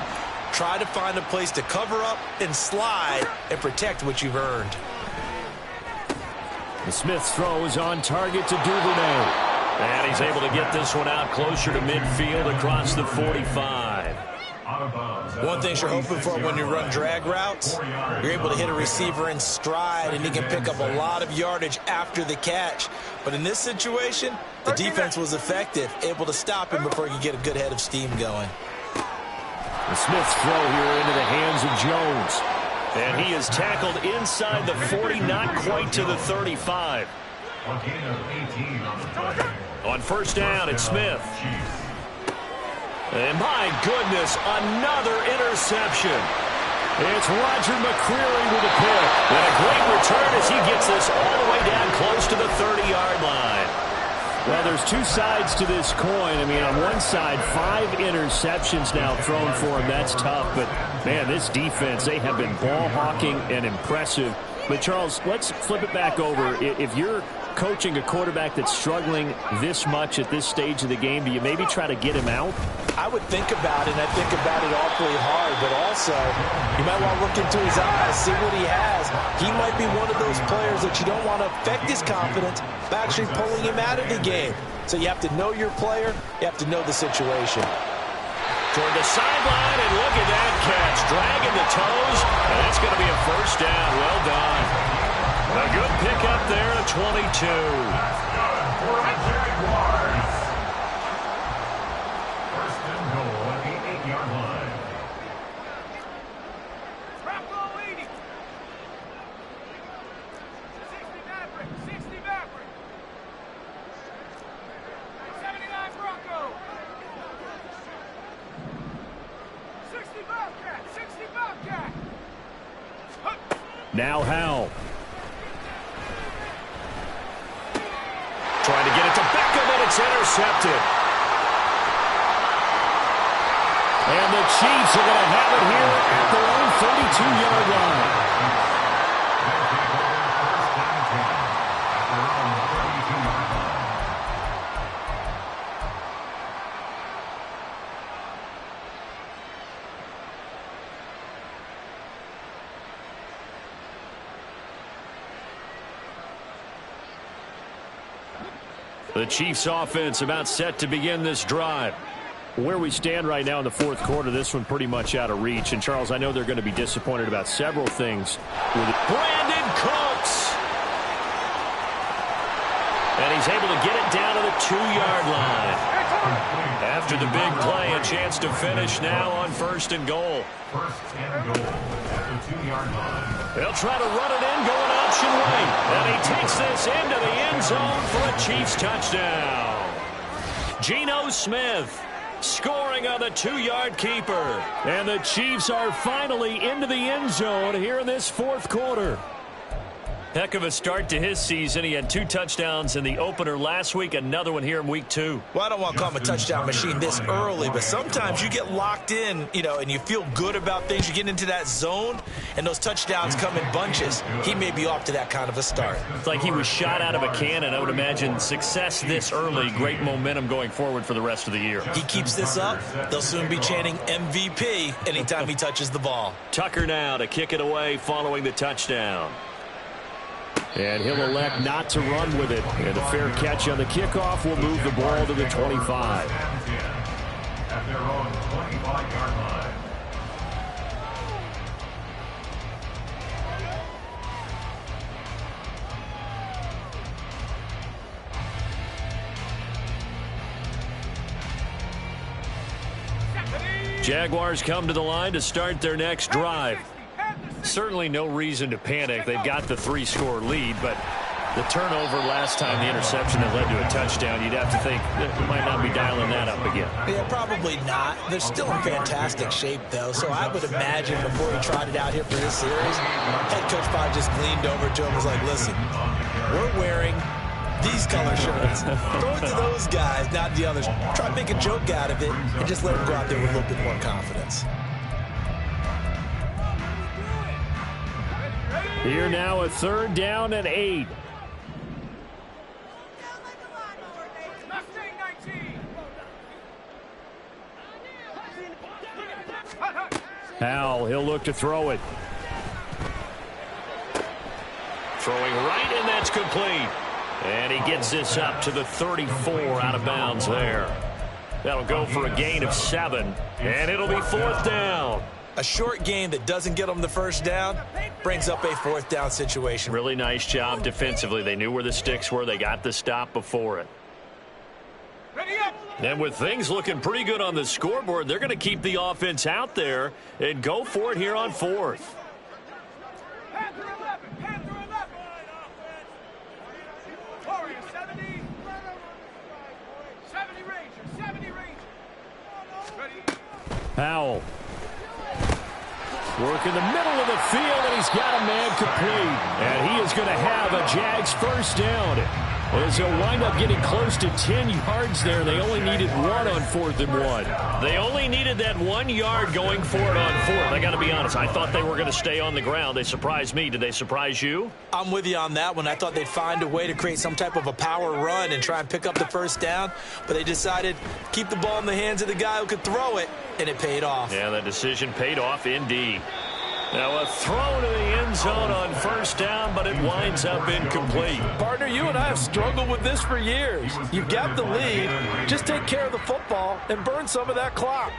Try to find a place to cover up and slide and protect what you've earned. The Smith's throw is on target to Duvernay. And he's able to get this one out closer to midfield across the 45. One thing you're hoping for when you run drag routes, you're able to hit a receiver in stride, and he can pick up a lot of yardage after the catch. But in this situation, the defense was effective, able to stop him before he could get a good head of steam going. The Smith's throw here into the hands of Jones. And he is tackled inside the 40, not quite to the 35. On first down, it's Smith. And my goodness, another interception. It's Roger McCreary with a pick. And a great return as he gets this all the way down close to the 30-yard line. Well, there's two sides to this coin. I mean, on one side, 5 interceptions now thrown for him. That's tough. But, man, this defense, they have been ball hawking and impressive. But, Charles, let's flip it back over. If you're coaching a quarterback that's struggling this much at this stage of the game, do you maybe try to get him out? I would think about it, and I think about it awfully hard, but also you might want to look into his eyes, see what he has. He might be one of those players that you don't want to affect his confidence by actually pulling him out of the game. So you have to know your player, you have to know the situation. Toward the sideline, and look at that catch. Dragging the toes, and that's going to be a first down. Well done. A good pickup there at 22. First and goal at the 8-yard line. Bravo 80. 60 Maverick. 60 Maverick. 79 Bronco. 60 Bobcat. 60 Bobcat. Now Howe. Trying to get it to Beckham, and it's intercepted. And the Chiefs are going to have it here at their own 32-yard line. The Chiefs offense about set to begin this drive. Where we stand right now in the fourth quarter, this one pretty much out of reach. And, Charles, I know they're going to be disappointed about several things. Brandon Cooks. And he's able to get it down to the 2-yard line. After the big play, a chance to finish now on first and goal. First and goal at the 2-yard line. They'll try to run it in, going option right. And he takes this into the end zone for a Chiefs touchdown. Geno Smith scoring on the 2-yard keeper. And the Chiefs are finally into the end zone here in this fourth quarter. Heck of a start to his season. He had 2 touchdowns in the opener last week, another one here in week 2. Well, I don't want to call him a touchdown machine this early, but sometimes you get locked in, and you feel good about things. You get into that zone, and those touchdowns come in bunches. He may be off to that kind of a start. It's like he was shot out of a cannon. I would imagine success this early, great momentum going forward for the rest of the year. He keeps this up, they'll soon be chanting MVP anytime he touches the ball. Tucker now to kick it away following the touchdown. And he'll elect not to run with it. And a fair catch on the kickoff will move the ball to the 25. At their own 25-yard line. Jaguars come to the line to start their next drive. Certainly no reason to panic. They've got the 3-score lead, but The turnover last time, the interception that led to a touchdown, you'd have to think that we might not be dialing that up again. Yeah, probably not. They're still in fantastic shape, though, so I would imagine before he tried it out here for this series, head coach probably just leaned over to him and was like, listen, we're wearing these color shirts. Throw it to those guys, not the others. Try to make a joke out of it and just let them go out there with a little bit more confidence. Here now, a 3rd down and 8. Howell, he'll look to throw it. Throwing right, and that's complete. And he gets this up to the 34 out of bounds there. That'll go for a gain of 7, and it'll be 4th down. A short game that doesn't get them the first down brings up a 4th down situation. Really nice job defensively. They knew where the sticks were. They got the stop before it. And with things looking pretty good on the scoreboard, they're going to keep the offense out there and go for it here on 4th. Panther 11, Panther 11. Warrior 70. 70 Ranger, 70 Ranger. Ready? Howell. Work in the middle of the field, and he's got a man complete. And he is going to have a Jags first down. As they'll wind up getting close to 10 yards there. They only needed 1 on 4th and 1. They only needed that 1 yard going for it on 4th. I got to be honest, I thought they were going to stay on the ground. They surprised me. Did they surprise you? I'm with you on that one. I thought they'd find a way to create some type of a power run and try and pick up the first down, but they decided keep the ball in the hands of the guy who could throw it, and it paid off. Yeah, that decision paid off indeed. Now a throw to the end zone on 1st down, but it winds up incomplete. Partner, you and I have struggled with this for years. You've got the lead. Just take care of the football and burn some of that clock.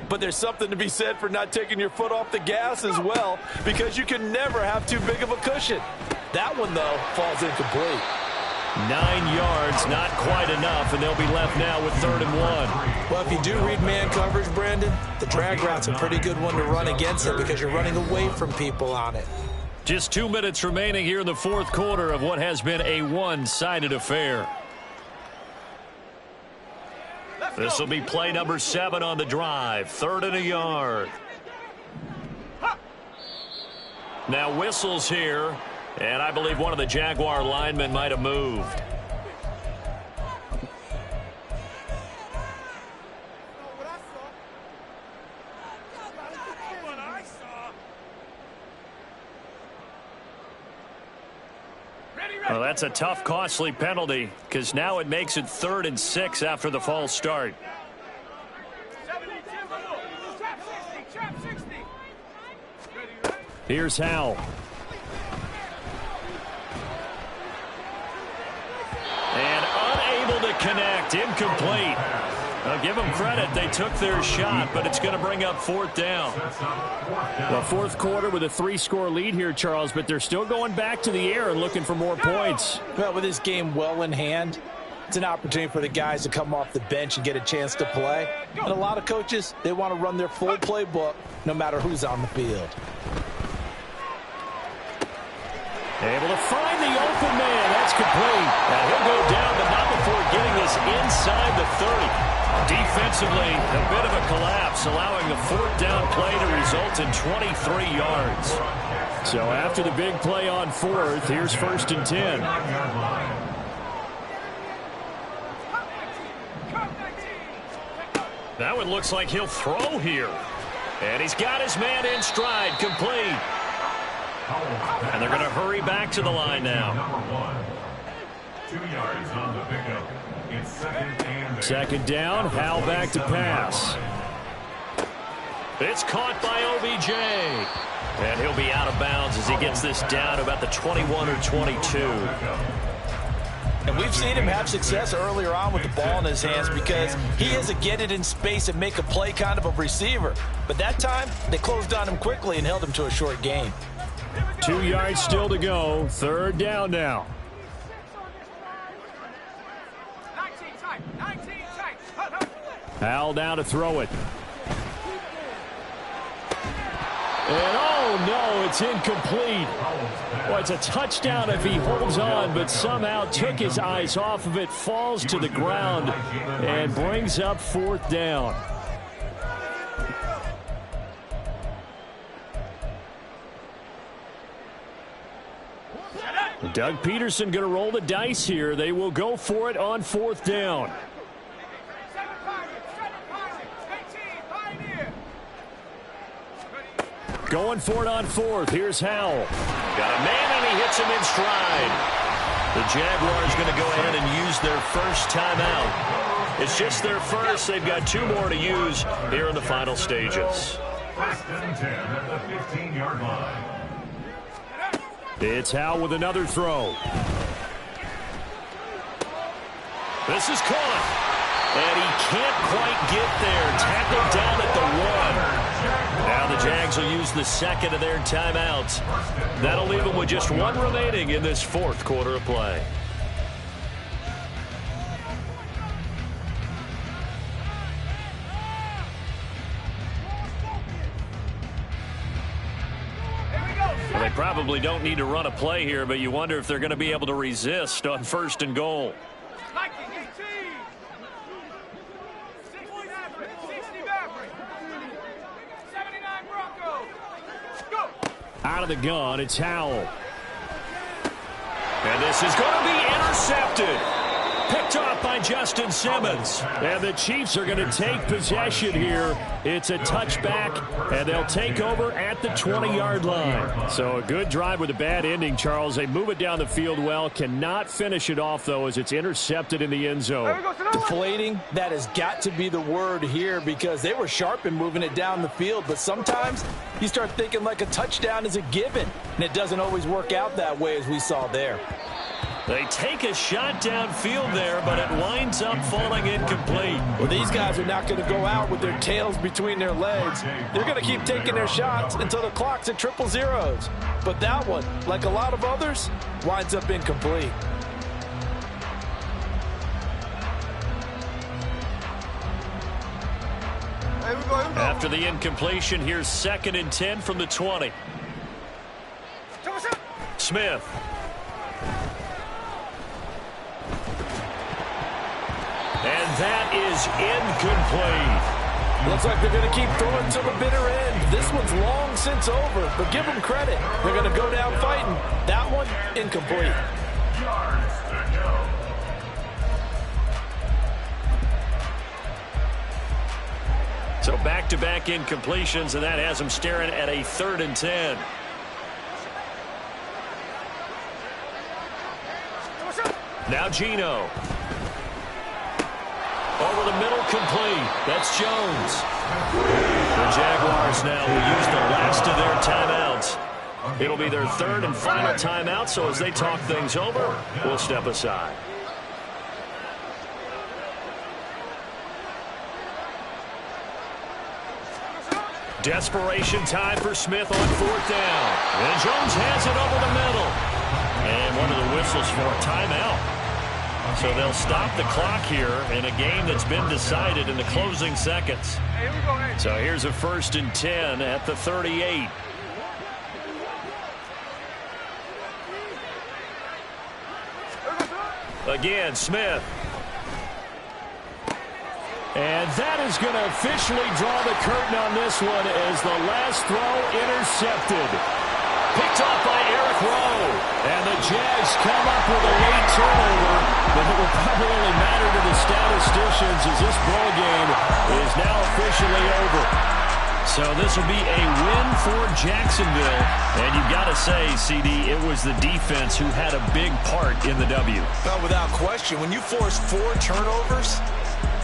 But there's something to be said for not taking your foot off the gas as well, because you can never have too big of a cushion. That one, though, falls incomplete. 9 yards, not quite enough, and they'll be left now with 3rd and 1. Well, if you do read man coverage, Brandon, the drag route's a pretty good one to run against it because you're running away from people on it. Just 2 minutes remaining here in the 4th quarter of what has been a one-sided affair. This will be play number 7 on the drive. 3rd and a yard. Now whistles here. And I believe one of the Jaguar linemen might have moved. Well, that's a tough, costly penalty because now it makes it 3rd and 6 after the false start. 72, trap 60, trap 60. Here's Howell. And unable to connect. Incomplete. I'll give them credit. They took their shot, but it's going to bring up 4th down. Well, 4th quarter with a 3-score lead here, Charles, but they're still going back to the air and looking for more points. Well, with this game well in hand, it's an opportunity for the guys to come off the bench and get a chance to play. And a lot of coaches, they want to run their full playbook no matter who's on the field. Able to find the open man. That's complete. And he'll go down, but not before getting this inside the 30. Defensively, a bit of a collapse, allowing the 4th down play to result in 23 yards. So after the big play on 4th, here's 1st and 10. That one looks like he'll throw here. And he's got his man in stride, complete. And they're going to hurry back to the line now. Number 1. 2 yards on the pickup. It's 2nd and 2nd down, Howell back to pass. It's caught by OBJ. And he'll be out of bounds as he gets this down to about the 21 or 22. And we've seen him have success earlier on with the ball in his hands because he is a get it in space and make a play kind of a receiver. But that time, they closed on him quickly and held him to a short gain. 2 yards still to go. 3rd down now. 19 tight, 19 tight. Howell down to throw it. And oh no, it's incomplete. Well, it's a touchdown if he holds on, but somehow took his eyes off of it, falls to the ground, and brings up 4th down. Doug Peterson going to roll the dice here. They will go for it on 4th down. Going for it on 4th. Here's Howell. Got a man, and he hits him in stride. The Jaguars going to go ahead and use their first timeout. It's just their first. They've got 2 more to use here in the final stages. 1st and 10 at the 15-yard line. It's Howell with another throw. This is caught. And he can't quite get there. Tackled down at the 1. Now the Jags will use the second of their timeouts. That'll leave them with just 1 remaining in this 4th quarter of play. Well, they probably don't need to run a play here, but you wonder if they're going to be able to resist on 1st and goal. Out of the gun, it's Howell. And this is going to be intercepted. Picked off by Justin Simmons. And the Chiefs are going to take possession here. It's a touchback, and they'll take over at the 20-yard line. So a good drive with a bad ending, Charles. They move it down the field well. Cannot finish it off, though, as it's intercepted in the end zone. Deflating, that has got to be the word here, because they were sharp in moving it down the field. But sometimes you start thinking like a touchdown is a given, and it doesn't always work out that way, as we saw there. They take a shot downfield there, but it winds up falling incomplete. Well, these guys are not going to go out with their tails between their legs. They're going to keep taking their shots until the clock's at 000. But that one, like a lot of others, winds up incomplete. After the incompletion, here's 2nd and 10 from the 20. Smith. And that is incomplete. Looks like they're going to keep throwing to the bitter end. This one's long since over, but give them credit. They're going to go down fighting. That one, incomplete. Yards to go. So back-to-back incompletions, and that has them staring at a 3rd and 10. Now Geno. Over the middle, complete. That's Jones. The Jaguars now will use the last of their timeouts. It'll be their 3rd and final timeout, so as they talk things over, we'll step aside. Desperation time for Smith on 4th down. And Jones has it over the middle. And one of the whistles for a timeout. So they'll stop the clock here in a game that's been decided in the closing seconds. So here's a 1st and 10 at the 38. Again, Smith. And that is going to officially draw the curtain on this one as the last throw intercepted. Picked off by Eric Rowe. And the Jags come up with a late turnover, but it will probably only matter to the statisticians as this ball game is now officially over. So this will be a win for Jacksonville. And you've got to say, CD, it was the defense who had a big part in the W. Well, without question, when you force 4 turnovers,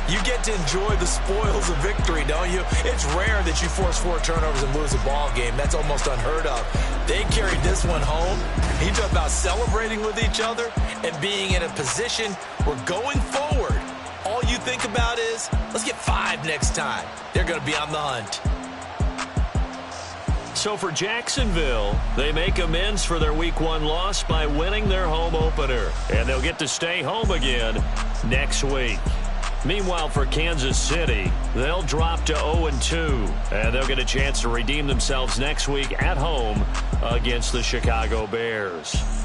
you get to enjoy the spoils of victory, don't you? It's rare that you force 4 turnovers and lose a ball game. That's almost unheard of. They carried this one home. You talk about celebrating with each other and being in a position where going forward, all you think about is, let's get 5 next time. They're going to be on the hunt. So for Jacksonville, they make amends for their Week 1 loss by winning their home opener. And they'll get to stay home again next week. Meanwhile, for Kansas City, they'll drop to 0-2, and they'll get a chance to redeem themselves next week at home against the Chicago Bears.